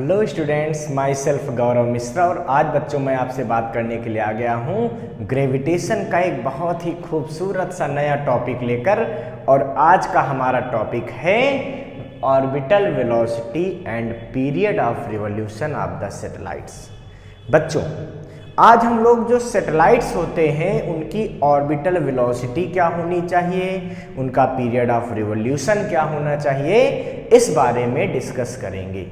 Hello students, my self गौरव मिश्रा और आज बच्चों मैं आपसे बात करने के लिए आ गया हूँ ग्रेविटेशन का एक बहुत ही खूबसूरत सा नया टॉपिक लेकर। और आज का हमारा टॉपिक है orbital velocity and period of revolution of the satellites. बच्चों, आज हम लोग जो सैटेलाइट्स होते हैं उनकी ऑर्बिटल वेलोसिटी क्या होनी चाहिए, उनका पीरियड ऑफ रिवॉल्यूशन क्या होना चाहिए, इस बारे में डिस्कस करेंगे।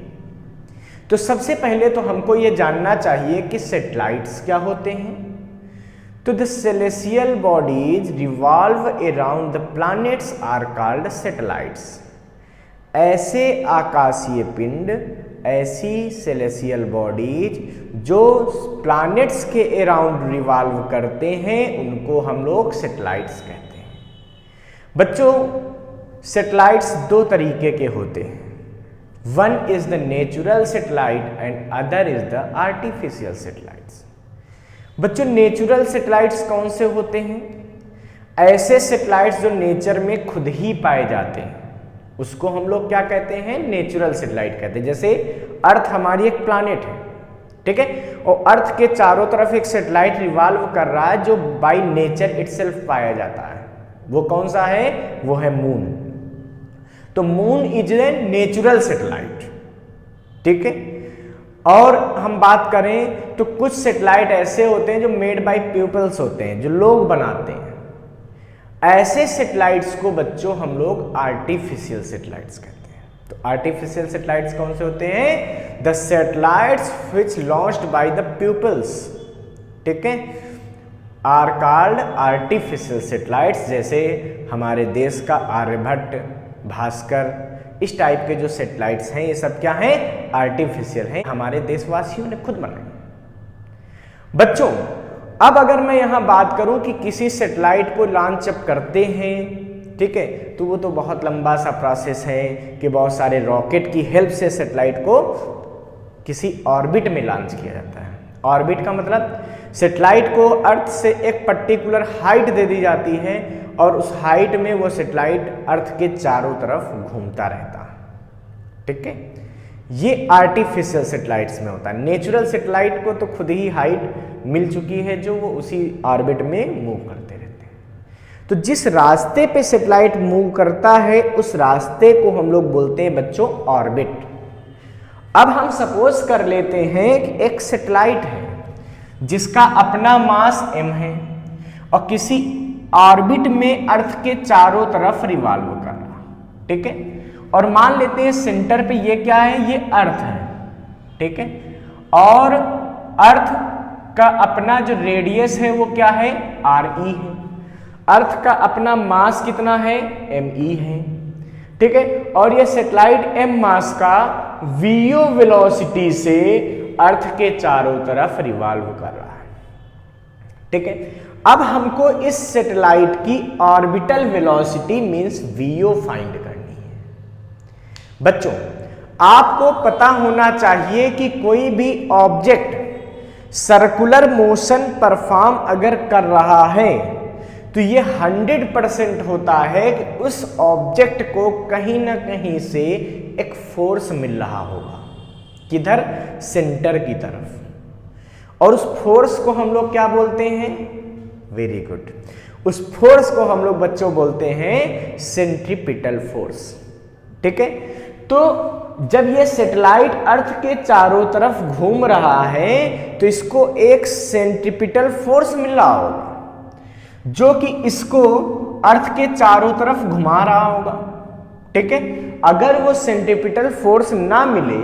तो सबसे पहले तो हमको ये जानना चाहिए कि सैटेलाइट्स क्या होते हैं। तो the celestial bodies revolve around the planets are called satellites. ऐसे आकाशीय पिंड, ऐसी सेलेस्टियल बॉडीज जो प्लैनेट्स के अराउंड रिवॉल्व करते हैं उनको हम लोग सैटेलाइट्स कहते हैं। बच्चों, सैटेलाइट्स दो तरीके के होते हैं। One is the natural satellite and other is the artificial satellites. बच्चों, नेचुरल सैटेलाइट्स कौन से होते हैं? ऐसे सैटेलाइट्स जो नेचर में खुद ही पाए जाते हैं उसको हम लोग क्या कहते हैं? नेचुरल सैटेलाइट कहते हैं। जैसे अर्थ हमारी एक प्लैनेट है, ठीक है, और अर्थ के चारों तरफ एक सैटेलाइट रिवॉल्व कर रहा है जो बाय नेचर इटसेल्फ पाया जाता है। वो कौन सा है? वो है मून। तो moon is a natural satellite, ठीक है। और हम बात करें तो कुछ सैटेलाइट ऐसे होते हैं जो मेड बाय पीपल्स होते हैं, जो लोग बनाते हैं। ऐसे सैटेलाइट्स को बच्चों हम लोग आर्टिफिशियल सैटेलाइट्स कहते हैं। तो आर्टिफिशियल सैटेलाइट्स कौन से होते हैं? The satellites which launched by the peoples, ठीक है, आर कॉल्ड आर्टिफिशियल सैटेलाइट्स। जैसे हमारे देश का आर्यभट्ट, भास्कर, इस टाइप के जो सैटेलाइट्स हैं ये सब क्या हैं? आर्टिफिशियल हैं, हमारे देशवासियों ने खुद बनाए। बच्चों, अब अगर मैं यहां बात करूं कि किसी सैटेलाइट को लॉन्च अप करते हैं, ठीक है, तो वो तो बहुत लंबा सा प्रोसेस है कि बहुत सारे रॉकेट की हेल्प से सैटेलाइट को किसी ऑर्बिट में लॉन्च किया जाता है। ऑर्बिट का मतलब सैटेलाइट को अर्थ से एक पर्टिकुलर हाइट दे दी जाती है और उस हाइट में वो सैटेलाइट अर्थ के चारों तरफ घूमता रहता है, ठीक है। ये आर्टिफिशियल सैटेलाइट्स में होता है। नेचुरल सैटेलाइट को तो खुद ही हाइट मिल चुकी है जो वो उसी ऑर्बिट में मूव करते रहते हैं। तो जिस रास्ते पे सैटेलाइट मूव करता है उस रास्ते को हम लोग बोलते हैं बच्चों ऑर्बिट। अब हम सपोज कर लेते हैं कि एक सैटेलाइट है जिसका अपना मास m है और किसी ऑर्बिट में अर्थ के चारों तरफ रिवॉल्व कर रहा, ठीक है। और मान लेते हैं सेंटर पे ये क्या है? ये अर्थ है, ठीक है। और अर्थ का अपना जो रेडियस है वो क्या है? RE है। अर्थ का अपना मास कितना है? ME है, ठीक है। और ये सैटेलाइट m मास का VO वेलोसिटी से अर्थ के चारों तरफ रिवॉल्व कर रहा है, ठीक है। अब हमको इस सैटेलाइट की orbital velocity means VO find करनी है। बच्चों, आपको पता होना चाहिए कि कोई भी ऑब्जेक्ट सर्कुलर मोशन परफॉर्म अगर कर रहा है तो ये 100% होता है कि उस ऑब्जेक्ट को कहीं ना कहीं से एक फोर्स मिल रहा होगा। किधर? सेंटर की तरफ। और उस फोर्स को हम लोग क्या बोलते हैं? वेरी गुड, उस फोर्स को हम लोग बच्चों बोलते हैं सेंट्रीपिटल फोर्स, ठीक है। तो जब ये सैटेलाइट अर्थ के चारों तरफ घूम रहा है तो इसको एक सेंट्रीपिटल फोर्स मिल रहा होगा जो कि इसको अर्थ के चारों तरफ घुमा रहा होगा, ठीक है। अगर वो सेंट्रीपिटल फोर्स ना मिले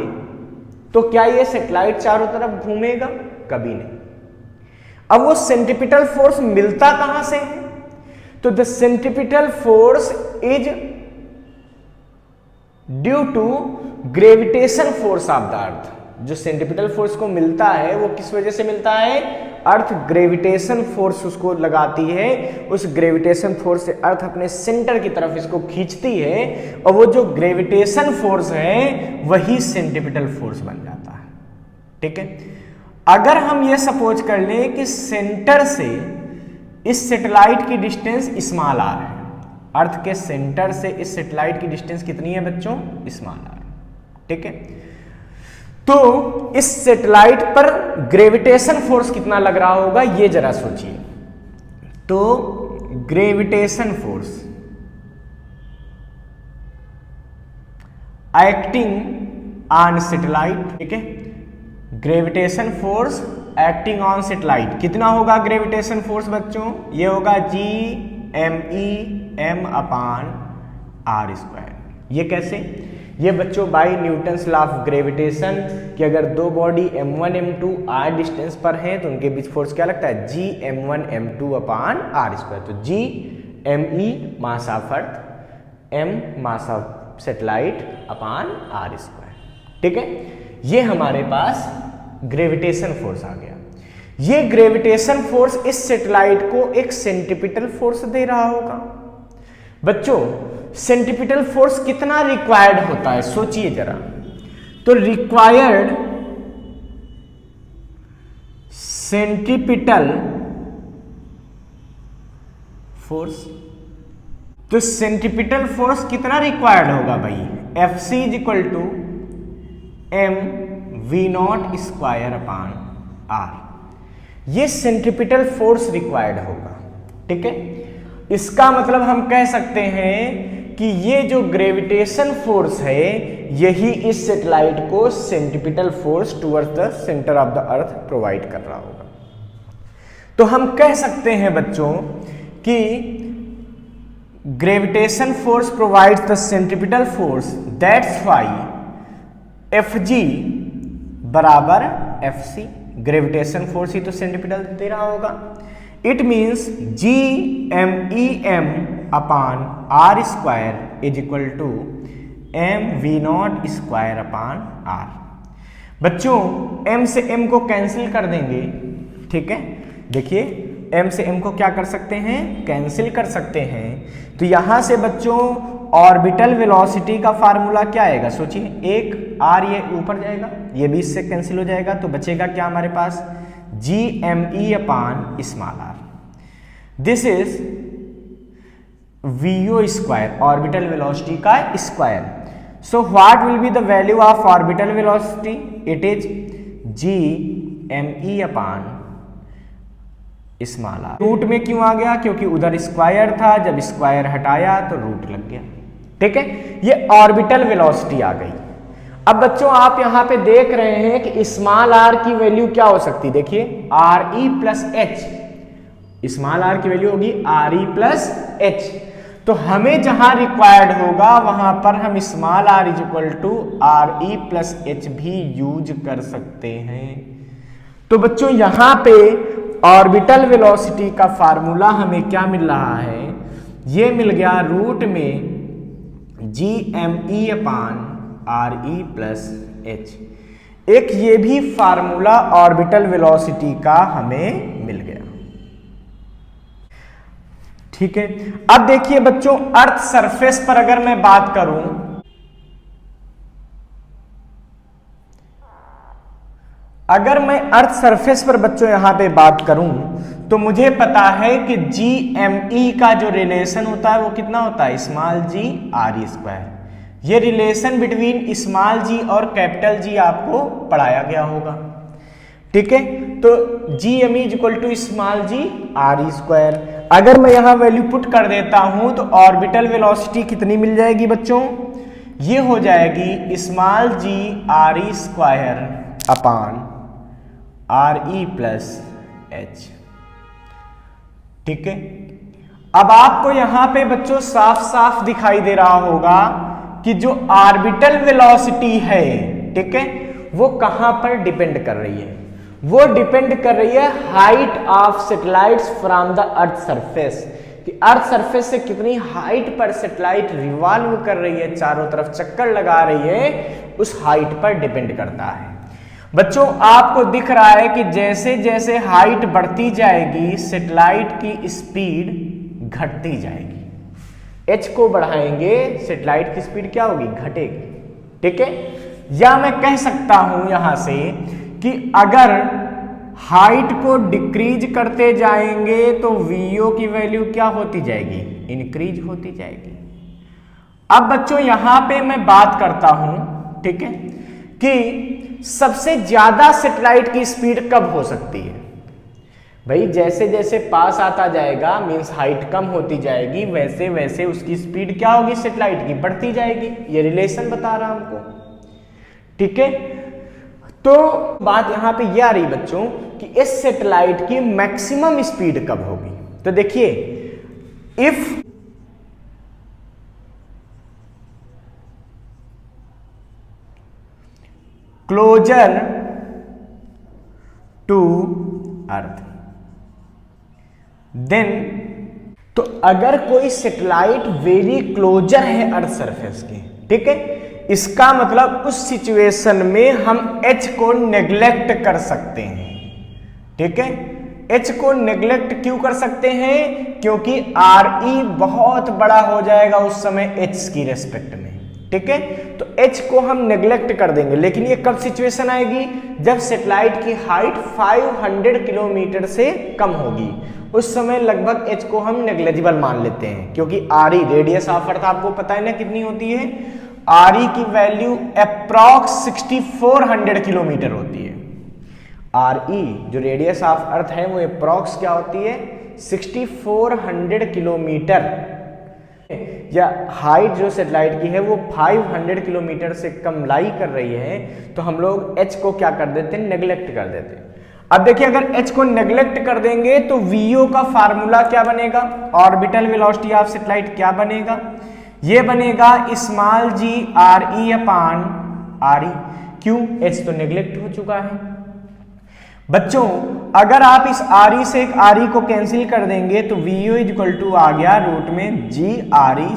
तो क्या ये सैटेलाइट चारों तरफ घूमेगा? कभी नहीं। अब वो सेंट्रीपिटल फोर्स मिलता कहां से है? तो the centripetal force is due to gravitation force of the earth. जो सेंट्रीपिटल फोर्स को मिलता है वो किस वजह से मिलता है? अर्थ ग्रेविटेशन फोर्स उसको लगाती है। उस ग्रेविटेशन फोर्स से अर्थ अपने सेंटर की तरफ इसको खींचती है और वो जो ग्रेविटेशन फोर्स है वही सेंट्रीपिटल फोर्स बन जाता है, ठीक है। अगर हम ये सपोज कर लें कि सेंटर से इस सैटेलाइट की डिस्टेंस स्मॉल r है, अर्थ के सेंटर से इस सैटेलाइट की डिस्टेंस कितनी है बच्चों? स्मॉल r, ठीक है। तो इस सैटेलाइट पर ग्रेविटेशन फोर्स कितना लग रहा होगा ये जरा सोचिए। तो gravitation force acting on satellite, ठीक है, gravitation force acting on satellite कितना होगा ग्रेविटेशन फोर्स बच्चों? ये होगा G(m)(e)m/r²। ये कैसे? ये बच्चों by Newton's law of gravitation कि अगर दो body m1 m2 r distance पर हैं तो उनके बीच फोर्स क्या लगता है? G(m1 m2)r²। तो G(m)(e) mass of earth, m mass of satellite upon r², ठीक है। ये हमारे पास ग्रेविटेशन फोर्स आ गया। ये ग्रेविटेशन फोर्स इस सैटेलाइट को एक सेंट्रीपिटल फोर्स दे रहा होगा। बच्चों सेंट्रीपिटल फोर्स कितना रिक्वायर्ड होता है सोचिए जरा। तो रिक्वायर्ड सेंट्रीपिटल फोर्स, तो सेंट्रीपिटल फोर्स कितना रिक्वायर्ड होगा भाई? Fc = mv0²/r। ये सेंट्रीपिटल फोर्स रिक्वायर्ड होगा, ठीक है। इसका मतलब हम कह सकते हैं कि ये जो ग्रेविटेशन फोर्स है यही इस सैटेलाइट को centripetal force towards the centre of the earth provide कर रहा होगा। तो हम कह सकते हैं बच्चों कि gravitation force provides the centripetal force, that's why Fg बराबर Fc, ग्रेविटेशन फोर्स ही तो सेंट्रीपिटल दे रहा होगा। It means G(m)(e)m/r² = mv0²/r। बच्चों m से m को कैंसिल कर देंगे, ठीक है। देखिए m से m को क्या कर सकते हैं? कैंसिल कर सकते हैं। तो यहां से बच्चों ऑर्बिटल वेलोसिटी का फार्मूला क्या आएगा सोचिए। एक r ये ऊपर जाएगा, ये भी इससे कैंसिल हो जाएगा, तो बचेगा क्या हमारे पास? G(m)(e)r। This is VO², orbital velocity का square. So what will be the value of orbital velocity? It is G(m)(e)r। Root में क्यों आ गया? क्योंकि उधर स्क्वायर था, जब स्क्वायर हटाया तो रूट लग गया, ठीक है। ये ऑर्बिटल वेलोसिटी आ गई। अब बच्चों आप यहां पे देख रहे हैं कि स्मॉल r की वैल्यू क्या हो सकती है? देखिए re + h, स्मॉल r की वैल्यू होगी re + h। तो हमें जहां रिक्वायर्ड होगा वहां पर हम स्मॉल r = re + h भी यूज कर सकते हैं। तो बच्चों यहां पे ऑर्बिटल वेलोसिटी का फार्मूला हमें क्या मिल रहा है? ये मिल गया रूट में G(m)(e)re + h। एक ये भी फार्मूला ऑर्बिटल वेलोसिटी का हमें मिल गया, ठीक है। अब देखिए बच्चों अर्थ सरफेस पर अगर मैं बात करूं, अगर मैं अर्थ सरफेस पर बच्चों यहां पे बात करूं तो मुझे पता है कि G(m)(e) का जो रिलेशन होता है वो कितना होता है? Small g re²। ये रिलेशन बिटवीन स्मॉल g और कैपिटल G आपको पढ़ाया गया होगा, ठीक है। तो G(m)(e) = स्मॉल g re²। अगर मैं यहां वैल्यू पुट कर देता हूं तो ऑर्बिटल वेलोसिटी कितनी मिल जाएगी बच्चों? ये हो जाएगी small g re² re + h, ठीक है। अब आपको यहां पे बच्चों साफ साफ दिखाई दे रहा होगा कि जो ऑर्बिटल वेलोसिटी है, ठीक है, वो कहां पर डिपेंड कर रही है? वो डिपेंड कर रही है height of satellites from the earth surface, कि अर्थ सरफेस से कितनी हाइट पर सैटेलाइट रिवॉल्व कर रही है, चारों तरफ चक्कर लगा रही है, उस हाइट पर डिपेंड करता है। बच्चों आपको दिख रहा है कि जैसे जैसे हाइट बढ़ती जाएगी सैटेलाइट की स्पीड घटती जाएगी। h को बढ़ाएंगे सैटेलाइट की स्पीड क्या होगी? घटेगी, ठीक है। या मैं कह सकता हूं यहां से कि अगर हाइट को डिक्रीज करते जाएंगे तो VO की वैल्यू क्या होती जाएगी? इंक्रीज होती जाएगी। अब बच्चों यहां पे मैं बात करता हूं, ठीक है, कि सबसे ज्यादा सैटेलाइट की स्पीड कब हो सकती है। भाई जैसे जैसे पास आता जाएगा मींस हाइट कम होती जाएगी, वैसे वैसे उसकी स्पीड क्या होगी सैटेलाइट की, बढ़ती जाएगी। ये रिलेशन बता रहा हमको, ठीक है। तो बात यहां पे ये आ रही बच्चों कि इस सैटेलाइट की मैक्सिमम स्पीड कब होगी। तो देखिए if closer to earth then, तो अगर कोई सैटेलाइट वेरी क्लोजर है अर्थ सरफेस के, ठीक है, इसका मतलब उस सिचुएशन में हम H को नेग्लेक्ट कर सकते हैं, ठीक है। H को नेग्लेक्ट क्यों कर सकते हैं, क्योंकि RE बहुत बड़ा हो जाएगा उस समय H की रेस्पेक्ट में, ठीक है। तो H को हम नेग्लेक्ट कर देंगे, लेकिन ये कब सिचुएशन आएगी, जब सैटेलाइट की हाइट 500 किलोमीटर से कम होगी, उस समय लगभग H को हम नेग्लेजिबल मान लेते हैं, क्योंकि RE रेडियस ऑफ अर्थ आपको पता है ना कितनी होती है, RE की वैल्यू अप्रॉक्स 6400 किलोमीटर होती है। RE जो रेडियस ऑफ अर्थ है वो अप्रॉक्स क्या होती है 6400 किलोमीटर, या हाइट जो सैटेलाइट की है वो 500 किलोमीटर से कम लाई कर रही है, तो हम लोग H को क्या कर देते हैं, नेग्लेक्ट कर देते हैं। अब देखिए अगर H को नेग्लेक्ट कर देंगे तो VO का फार्मूला क्या बनेगा, ऑर्बिटल वेलोसिटी ऑफ सैटेलाइट क्या बनेगा, ये बनेगा स्मॉल g RE अपान RE। क्यों, H तो नेग्लेक्ट हो चुका है। बच्चों अगर आप इस RE से एक RE को कैंसिल कर देंगे तो VO इक्वल टू आ गया रूट में g RE।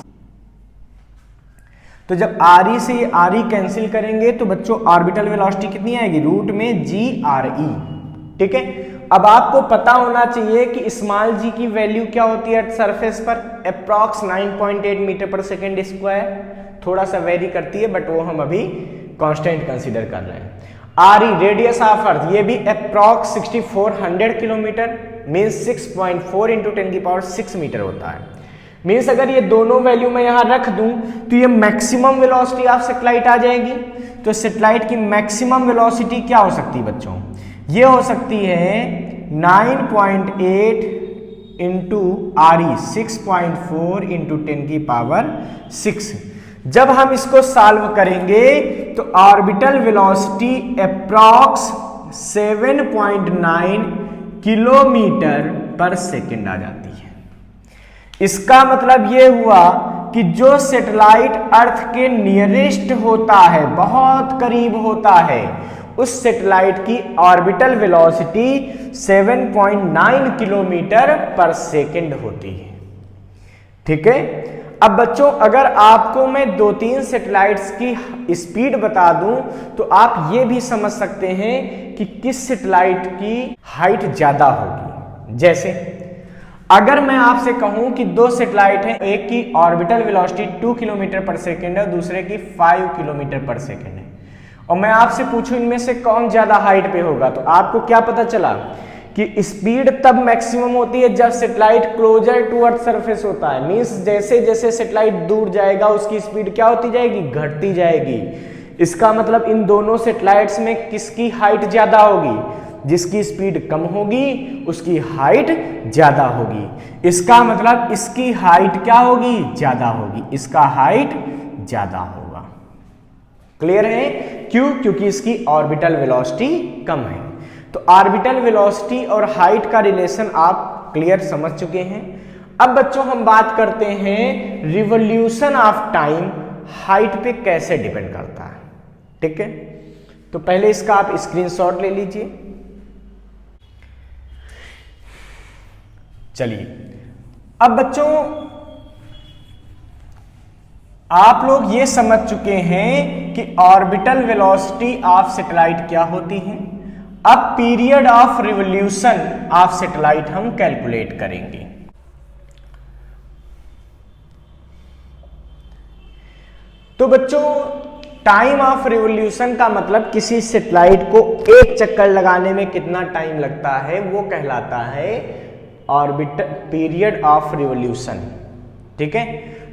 तो जब RE से ये RE कैंसिल करेंगे तो बच्चों ऑर्बिटल वेलोसिटी कितनी आएगी, रूट में g RE, ठीक है। अब आपको पता होना चाहिए कि स्मॉल g की वैल्यू क्या होती है अर्थ सरफेस पर, अप्रॉक्स 9.8 मीटर पर सेकेंड स्क्वायर, थोड़ा सा वेरी करती है बट वो हम अभी कांस्टेंट कंसीडर कर रहे हैं। RE रेडियस ऑफ अर्थ, ये भी approx 6400 kilometre means 6.4 into 10⁶ metre होता है। मीन्स अगर ये दोनों वैल्यू मैं यहां रख दूं तो ये मैक्सिमम वेलोसिटी ऑफ सैटेलाइट आ जाएगी। तो सैटेलाइट की मैक्सिमम वेलोसिटी क्या हो सकती है बच्चों, ये हो सकती है 9.8 इंटू RE 6.4 इंटू 10⁶। जब हम इसको सॉल्व करेंगे तो ऑर्बिटल वेलोसिटी अप्रॉक्स 7.9 किलोमीटर पर सेकेंड आ जाती है। इसका मतलब ये हुआ कि जो सैटेलाइट अर्थ के नियरेस्ट होता है, बहुत करीब होता है, उस सैटेलाइट की ऑर्बिटल वेलोसिटी 7.9 किलोमीटर पर सेकेंड होती है, ठीक है। अब बच्चों अगर आपको मैं 2-3 सैटेलाइट्स की स्पीड बता दूं तो आप ये भी समझ सकते हैं कि किस सैटेलाइट की हाइट ज्यादा होगी। जैसे अगर मैं आपसे कहूं कि 2 सैटेलाइट हैं, एक की ऑर्बिटल वेलोसिटी 2 किलोमीटर पर सेकेंड है, दूसरे की 5 किलोमीटर पर सेकेंड है, और मैं आपसे पूछूं इनमें से कौन ज्यादा हाइट पे होगा, तो आपको क्या पता चला कि स्पीड तब मैक्सिमम होती है जब satellite closer to earth surface होता है। मींस जैसे जैसे सैटेलाइट दूर जाएगा उसकी स्पीड क्या होती जाएगी, घटती जाएगी। इसका मतलब इन दोनों सैटेलाइट्स में किसकी हाइट ज्यादा होगी, जिसकी स्पीड कम होगी उसकी हाइट ज्यादा होगी। इसका मतलब इसकी हाइट क्या होगी, ज्यादा होगी, इसका हाइट ज्यादा होगा। क्लियर है, क्यों, क्योंकि इसकी ऑर्बिटल वेलोसिटी कम है। तो ऑर्बिटल वेलोसिटी और हाइट का रिलेशन आप क्लियर समझ चुके हैं। अब बच्चों हम बात करते हैं रिवॉल्यूशन ऑफ टाइम हाइट पे कैसे डिपेंड करता है, ठीक है। तो पहले इसका आप स्क्रीनशॉट ले लीजिए। चलिए अब बच्चों आप लोग ये समझ चुके हैं कि ऑर्बिटल वेलोसिटी ऑफ सैटेलाइट क्या होती है। अब period of revolution of satellite हम कैलकुलेट करेंगे। तो बच्चों टाइम ऑफ रिवॉल्यूशन का मतलब किसी सैटेलाइट को एक चक्कर लगाने में कितना टाइम लगता है वो कहलाता है ऑर्बिटल पीरियड ऑफ रिवॉल्यूशन, ठीक है।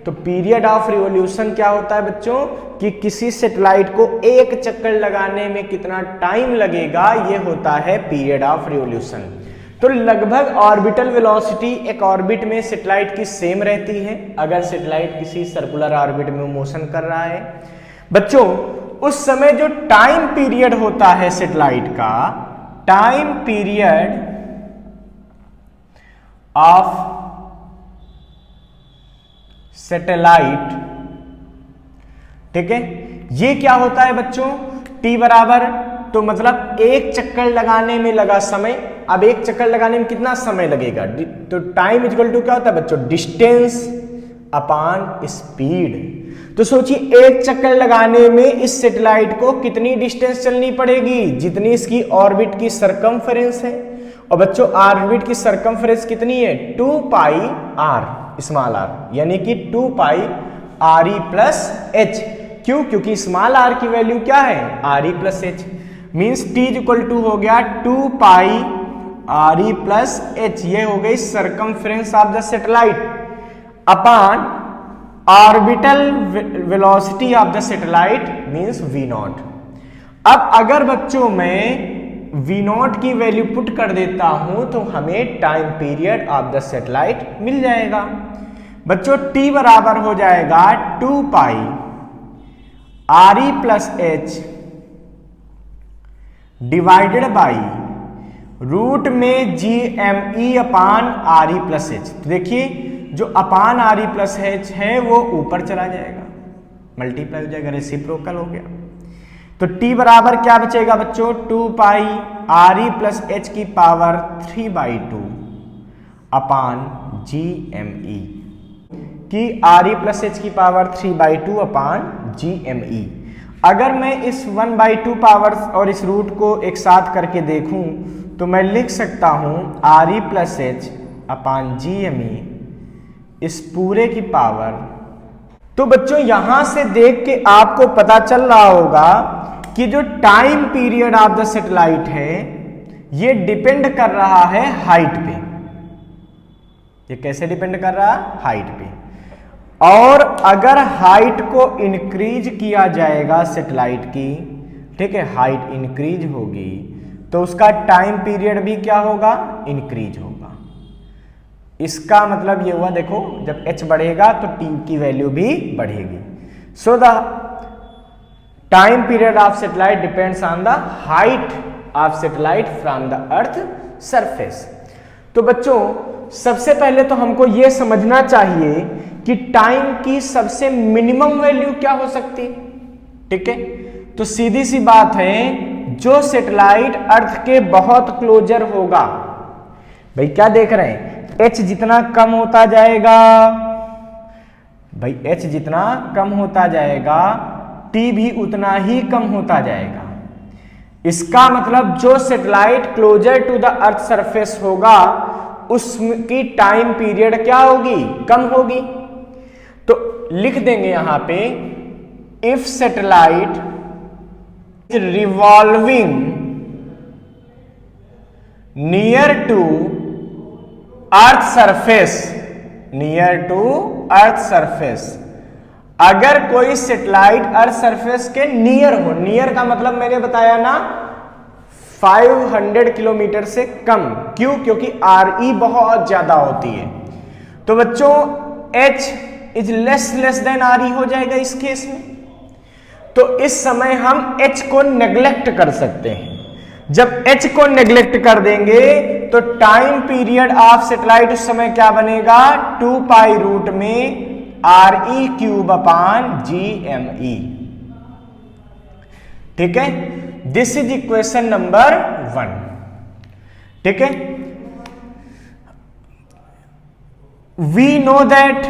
तो पीरियड ऑफ रिवॉल्यूशन क्या होता है बच्चों कि किसी सैटेलाइट को एक चक्कर लगाने में कितना टाइम लगेगा, ये होता है पीरियड ऑफ रिवॉल्यूशन। तो लगभग ऑर्बिटल वेलोसिटी एक ऑर्बिट में सैटेलाइट की सेम रहती है अगर सैटेलाइट किसी सर्कुलर ऑर्बिट में मोशन कर रहा है। बच्चों उस समय जो टाइम पीरियड होता है सैटेलाइट का, टाइम पीरियड ऑफ सैटेलाइट, ठीक है, ये क्या होता है बच्चों, t बराबर, तो मतलब एक चक्कर लगाने में लगा समय। अब एक चक्कर लगाने में कितना समय लगेगा, तो टाइम इक्वल टू क्या होता है बच्चों, डिस्टेंस अपॉन स्पीड। तो सोचिए एक चक्कर लगाने में इस सैटेलाइट को कितनी डिस्टेंस चलनी पड़ेगी, जितनी इसकी ऑर्बिट की सरकमफेरेंस है। और बच्चों ऑर्बिट की सरकमफेरेंस कितनी है, 2 पाई r स्मॉल r, यानी कि 2 pi R E plus H. क्यों, क्योंकि स्मॉल r की वैल्यू क्या है, R E plus H, means t equal to हो गया 2 pi R E plus H, ये हो गई circumference of the satellite upon orbital velocity of the satellite means v naught. अब अगर बच्चों मैं v नॉट की वैल्यू पुट कर देता हूं तो हमें time period of the satellite मिल जाएगा। बच्चों t बराबर हो जाएगा 2 pi R E plus H divided by root में G M E upon R E plus H. तो देखिए जो upon R E plus H है वो ऊपर चला जाएगा, मल्टीप्लाई हो जाएगा, रेसिप्रोकल हो गया। तो t बराबर क्या बचेगा बच्चों, 2 pi R E plus H की पावर 3/2 अपान जी एम ई की आर ई प्लस एच की पावर 3/2 अपान जी एम ई। अगर मैं इस 1/2 पावर और इस रूट को एक साथ करके देखूं तो मैं लिख सकता हूं are E plus H upon G M ई इस पूरे की पावर। तो बच्चों यहां से देख के आपको पता चल रहा होगा कि जो time period of the satellite है ये डिपेंड कर रहा है हाइट पे। ये कैसे डिपेंड कर रहा है, हाइट पे। और अगर हाइट को इंक्रीज किया जाएगा सैटेलाइट की, ठीक है, हाइट इंक्रीज होगी तो उसका टाइम पीरियड भी क्या होगा, इंक्रीज होगा। इसका मतलब ये हुआ, देखो जब h बढ़ेगा तो t की वैल्यू भी बढ़ेगी। सो the time period of satellite depends on the height of satellite from the earth surface. तो बच्चों सबसे पहले तो हमको ये समझना चाहिए कि टाइम की सबसे मिनिमम वैल्यू क्या हो सकती, ठीक है। तो सीधी सी बात है, जो सैटेलाइट अर्थ के बहुत क्लोजर होगा, भाई क्या देख रहे हैं, h जितना कम होता जाएगा, भाई h जितना कम होता जाएगा t भी उतना ही कम होता जाएगा। इसका मतलब जो satellite closer to the earth surface होगा उसकी टाइम पीरियड क्या होगी, कम होगी। तो लिख देंगे यहां पे if satellite revolving near to earth surface, near to earth surface, अगर कोई सैटेलाइट अर्थ सरफेस के नियर हो, नियर का मतलब मैंने बताया ना 500 किलोमीटर से कम, क्यों, क्योंकि आर ई बहुत ज्यादा होती है। तो बच्चों h is less than R E हो जाएगा इस केस में। तो इस समय हम h को नेग्लेक्ट कर सकते हैं। जब h को नेग्लेक्ट कर देंगे तो टाइम पीरियड ऑफ सैटेलाइट उस समय क्या बनेगा, 2 पाई रूट में R E cube upon G M E, ठीक है। दिस इज इक्वेशन नंबर 1, ठीक है। We know that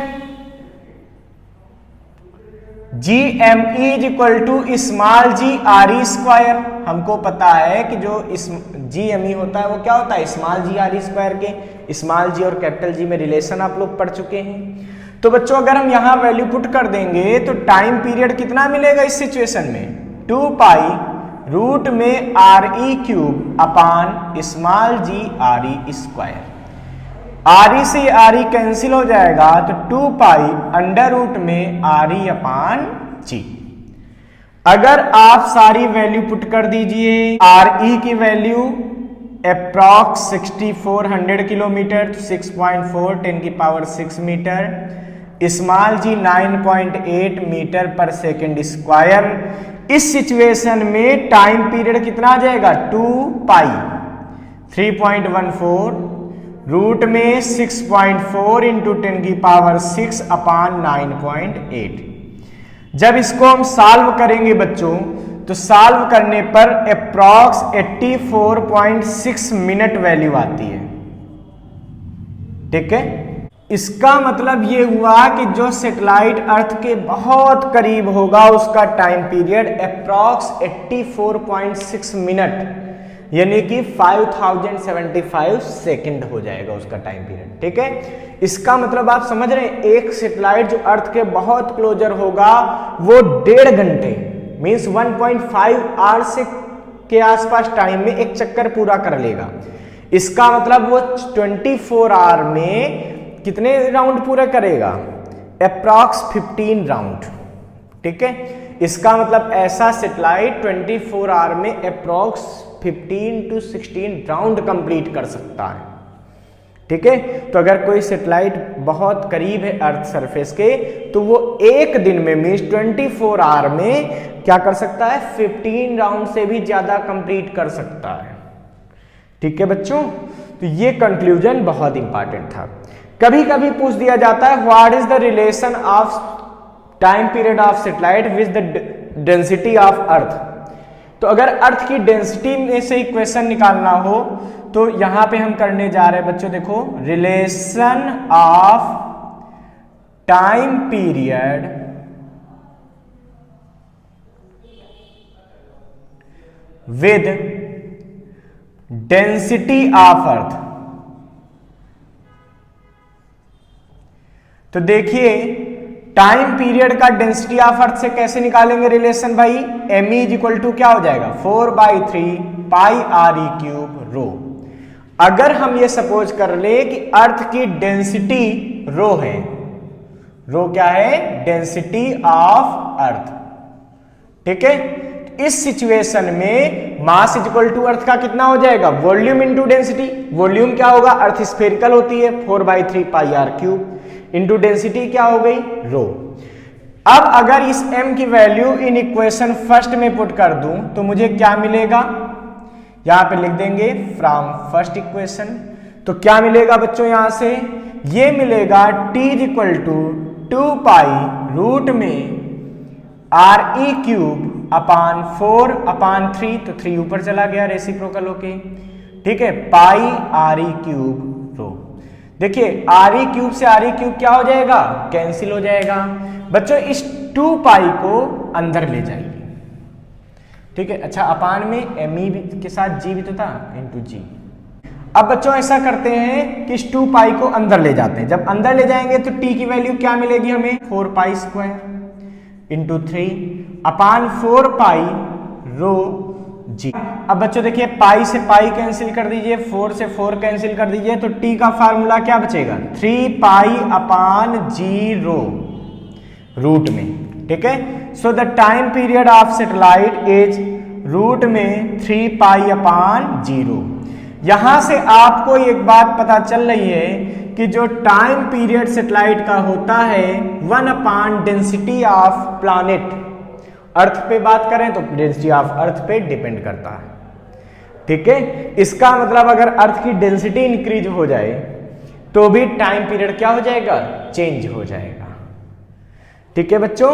G M E is equal to small ji R E square. हमको पता है कि जो जी एम ई होता है वो क्या होता है, स्मॉल जी आर ई स्क्वायर के स्मॉल जी और कैपिटल जी में रिलेशन आप लोग पढ़ चुके हैं। तो बच्चों अगर हम यहां वैल्यू पुट कर देंगे तो टाइम पीरियड कितना मिलेगा इस सिचुएशन में, 2 पाई रूट में R E cube upon small जी R E square. R E से आर ई कैंसिल हो जाएगा तो 2 पाई अंडर रूट में आर ई अपान जी। अगर आप सारी वैल्यू पुट कर दीजिए, आर ई की वैल्यू अप्रॉक्स 6400 किलोमीटर, 6.4 10 की पावर 6 मीटर, स्मॉल जी 9.8 मीटर पर सेकेंड स्क्वायर। इस सिचुएशन में टाइम पीरियड कितना आ जाएगा 2 पाई 3.14 रूट में 6.4 इंटू 10 की पावर 6 अपान 9.8। जब इसको हम सॉल्व करेंगे बच्चों तो सॉल्व करने पर अप्रॉक्स 84.6 मिनट वैल्यू आती है। ठीक है, इसका मतलब ये हुआ कि जो सैटेलाइट अर्थ के बहुत करीब होगा उसका टाइम पीरियड अप्रॉक्स 84.6 मिनट यानी कि 5075 सेकंड हो जाएगा उसका टाइम पीरियड। ठीक है, इसका मतलब आप समझ रहे हैं, एक सैटेलाइट जो अर्थ के बहुत क्लोजर होगा वो 1.5 घंटे मीन्स 1.5 आवर्स के आसपास टाइम में एक चक्कर पूरा कर लेगा। इसका मतलब वो 24 आवर में कितने राउंड पूरा करेगा अप्रॉक्स 15 राउंड। ठीक है, इसका मतलब ऐसा सैटेलाइट 24 आवर में अप्रॉक्स 15 to 16 राउंड कंप्लीट कर सकता है। ठीक है, तो अगर कोई सैटेलाइट बहुत करीब है अर्थ सरफेस के तो वो एक दिन में मीन्स 24 आवर में क्या कर सकता है 15 राउंड से भी ज्यादा कंप्लीट कर सकता है। ठीक है बच्चों, तो ये कंक्लूजन बहुत इंपॉर्टेंट था। कभी कभी पूछ दिया जाता है what is the relation of time period of satellite with the density of earth. तो अगर अर्थ की डेंसिटी में से इक्वेशन निकालना हो तो यहां पे हम करने जा रहे हैं बच्चों, देखो relation of time period with density of earth. तो देखिए टाइम पीरियड का डेंसिटी ऑफ अर्थ से कैसे निकालेंगे रिलेशन भाई, एम इज इक्वल टू क्या हो जाएगा 4/3 पाई आर ई क्यूब रो। अगर हम ये सपोज कर ले कि अर्थ की डेंसिटी रो है, रो क्या है डेंसिटी ऑफ अर्थ। ठीक है, इस सिचुएशन में mass is equal to earth का कितना हो जाएगा वॉल्यूम इनटू डेंसिटी। वॉल्यूम क्या होगा, अर्थ स्फेरिकल होती है 4/3 पाई आर क्यूब इंटू डेंसिटी क्या हो गई रो। अब अगर इस m की वैल्यू इन इक्वेशन फर्स्ट में पुट कर दूं तो मुझे क्या मिलेगा, यहां पे लिख देंगे फ्रॉम फर्स्ट इक्वेशन। तो क्या मिलेगा बच्चों, यहां से ये मिलेगा t is equal to 2 pi root में R E cube upon 4 upon 3, तो 3 ऊपर चला गया रेसिप्रोकल होके। ठीक है, पाई आर ई क्यूब रो। देखिए आर ई क्यूब से आर ई क्यूब क्या हो जाएगा कैंसिल हो जाएगा। बच्चों इस 2 पाई को अंदर ले जाइए। ठीक है, अच्छा अपान में एम ई के साथ जी भी तो था इंटू जी। अब बच्चों ऐसा करते हैं कि इस 2 पाई को अंदर ले जाते हैं। जब अंदर ले जाएंगे तो टी की वैल्यू क्या मिलेगी हमें 4 पाई स्क्वायर इंटू 3 अपान 4 पाई रो जी। अब बच्चों देखिए पाई से पाई कैंसिल कर दीजिए, 4 से 4 कैंसिल कर दीजिए, तो टी का फार्मूला क्या बचेगा 3 पाई अपान जी रो रूट में। ठीक है, so the time period of satellite is root में 3 पाई अपान जीरो। यहां से आपको एक बात पता चल रही है कि जो टाइम पीरियड सैटेलाइट का होता है 1 अपान डेंसिटी ऑफ प्लैनेट। अर्थ पे बात करें तो डेंसिटी ऑफ अर्थ पे डिपेंड करता है। ठीक है, इसका मतलब अगर अर्थ की डेंसिटी इंक्रीज हो जाए तो भी टाइम पीरियड क्या हो जाएगा चेंज हो जाएगा। ठीक है बच्चों,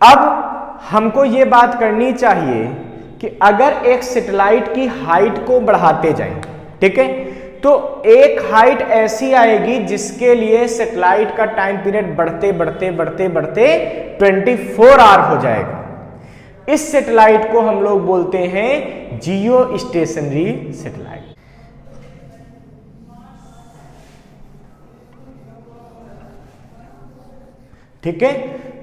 अब हमको ये बात करनी चाहिए कि अगर एक सैटेलाइट की हाइट को बढ़ाते जाएं, ठीक है, तो एक हाइट ऐसी आएगी जिसके लिए सैटेलाइट का टाइम पीरियड बढ़ते बढ़ते बढ़ते बढ़ते 24 आवर हो जाएगा। इस सैटेलाइट को हम लोग बोलते हैं जियो स्टेशनरी सैटेलाइट। ठीक है,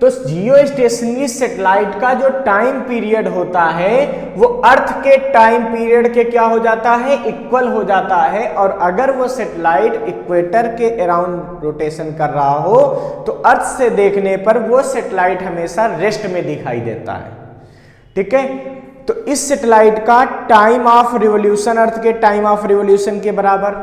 तो जियो स्टेशनरी सैटेलाइट का जो टाइम पीरियड होता है वो अर्थ के टाइम पीरियड के क्या हो जाता है, इक्वल हो जाता है। और अगर वो सैटेलाइट इक्वेटर के अराउंड रोटेशन कर रहा हो तो अर्थ से देखने पर वो सैटेलाइट हमेशा रेस्ट में दिखाई देता है। ठीक है, तो इस सैटेलाइट का टाइम ऑफ रिवॉल्यूशन अर्थ के टाइम ऑफ रिवॉल्यूशन के बराबर।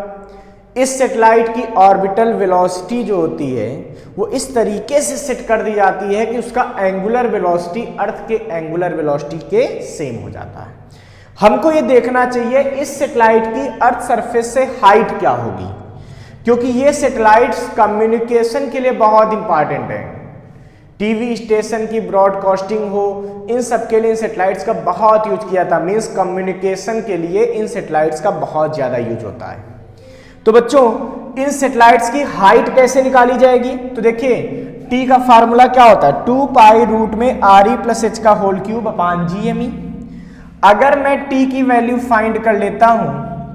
इस सैटेलाइट की ऑर्बिटल वेलोसिटी जो होती है वो इस तरीके से सेट कर दी जाती है कि उसका एंगुलर वेलोसिटी अर्थ के एंगुलर वेलोसिटी के सेम हो जाता है। हमको ये देखना चाहिए इस सैटेलाइट की अर्थ सरफेस से हाइट क्या होगी, क्योंकि ये सैटेलाइट्स कम्युनिकेशन के लिए बहुत इंपॉर्टेंट है। टीवी स्टेशन की ब्रॉडकास्टिंग हो, इन सब के लिए इन सैटेलाइट्स का बहुत यूज किया था। मीन्स कम्युनिकेशन के लिए इन सैटेलाइट्स का बहुत ज़्यादा यूज होता है। तो बच्चों इन सैटेलाइट्स की हाइट कैसे निकाली जाएगी, तो देखिए टी का फार्मूला क्या होता है, 2 पाई रूट में RE प्लस H का होल क्यूब अपान GME। अगर मैं टी की वैल्यू फाइंड कर लेता हूं,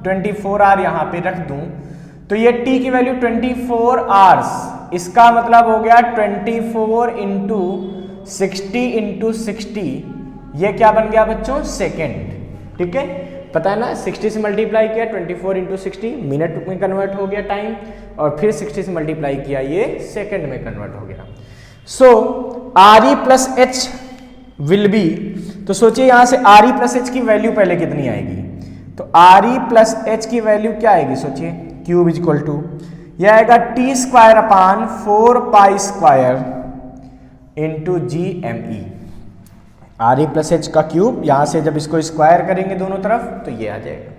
24 यहां पे रख दूं, तो ये टी की वैल्यू 24 आवर्स, इसका मतलब हो गया 24 इंटू 60 इंटू 60, ये क्या बन गया बच्चों, सेकेंड। ठीक है, पता है ना, 60 से मल्टीप्लाई किया 24 इंटू 60 मिनट में कन्वर्ट हो गया टाइम, और फिर 60 से मल्टीप्लाई किया ये सेकंड में कन्वर्ट हो गया। सो RE plus H will be, तो सोचिए यहां से RE प्लस H की वैल्यू पहले कितनी आएगी, तो RE प्लस H की वैल्यू क्या आएगी, सोचिए क्यूब इज इक्वल टू यह आएगा T square upon 4 pi square into GME। RE plus H का क्यूब, यहां से जब इसको स्क्वायर करेंगे दोनों तरफ तो ये आ जाएगा।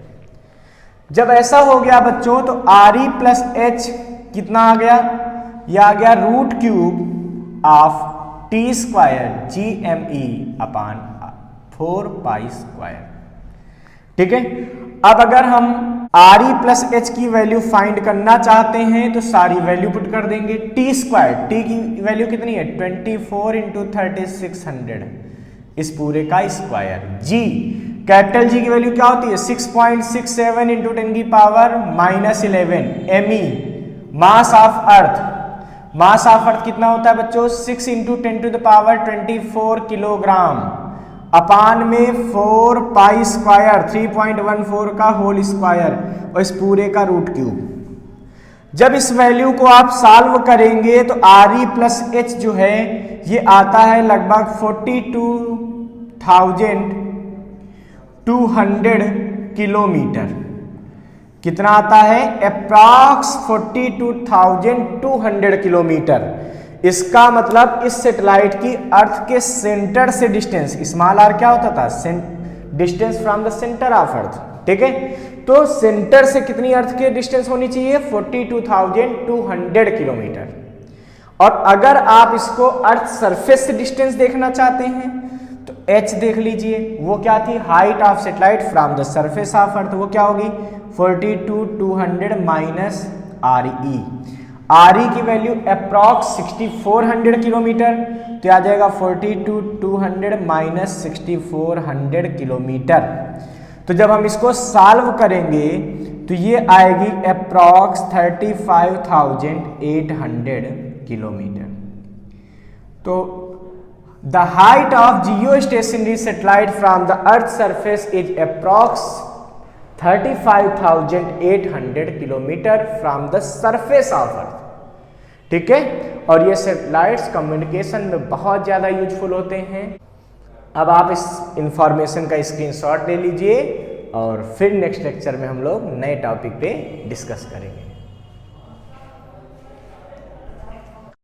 जब ऐसा हो गया बच्चों तो RE प्लस H कितना आ गया, यह आ गया root cube of T square GME upon 4 pi square. ठीक है, अब अगर हम RE प्लस H की वैल्यू फाइंड करना चाहते हैं तो सारी वैल्यू पुट कर देंगे। टी स्क्वायर, टी की वैल्यू कितनी है, 24 इंटू 3600, इस पूरे का स्क्वायर। जी, कैपिटल जी की वैल्यू क्या होती है, 6.67 इंटू 10 की power -11 ME, mass of earth. Mass of earth कितना होता है बच्चों, 6 into 10 to the power 24 kilogram अपान में 4 पाई स्क्वायर 3.14 का होल स्क्वायर, और इस पूरे का रूट क्यूब। जब इस वैल्यू को आप सॉल्व करेंगे तो RE प्लस H जो है ये आता है लगभग 42,200 किलोमीटर। कितना आता है, अप्रॉक्स 42,200 किलोमीटर। इसका मतलब इस सैटेलाइट की अर्थ के सेंटर से डिस्टेंस, स्मॉल r क्या होता था, distance from the centre of earth. ठीक है, तो सेंटर से कितनी अर्थ की डिस्टेंस होनी चाहिए, 42,200 किलोमीटर। और अगर आप इसको अर्थ सरफेस से डिस्टेंस देखना चाहते हैं तो H देख लीजिए, वो क्या थी, height of satellite from the surface of earth, वो क्या होगी 42,200 माइनस RE। RE की वैल्यू अप्रॉक्स 6400 किलोमीटर, तो आ जाएगा 42,200 माइनस 6400 किलोमीटर। तो जब हम इसको सॉल्व करेंगे तो ये आएगी अप्रॉक्स 35,800 किलोमीटर। तो the height of Jio stationery satellite from the earth surface is approx 35,800 kilometre from the surface of earth. ठीक है, और ये सैटेलाइट्स कम्युनिकेशन में बहुत ज़्यादा यूजफुल होते हैं। अब आप इस इंफॉर्मेशन का स्क्रीनशॉट ले लीजिए और फिर नेक्स्ट लेक्चर में हम लोग नए टॉपिक पे डिस्कस करेंगे।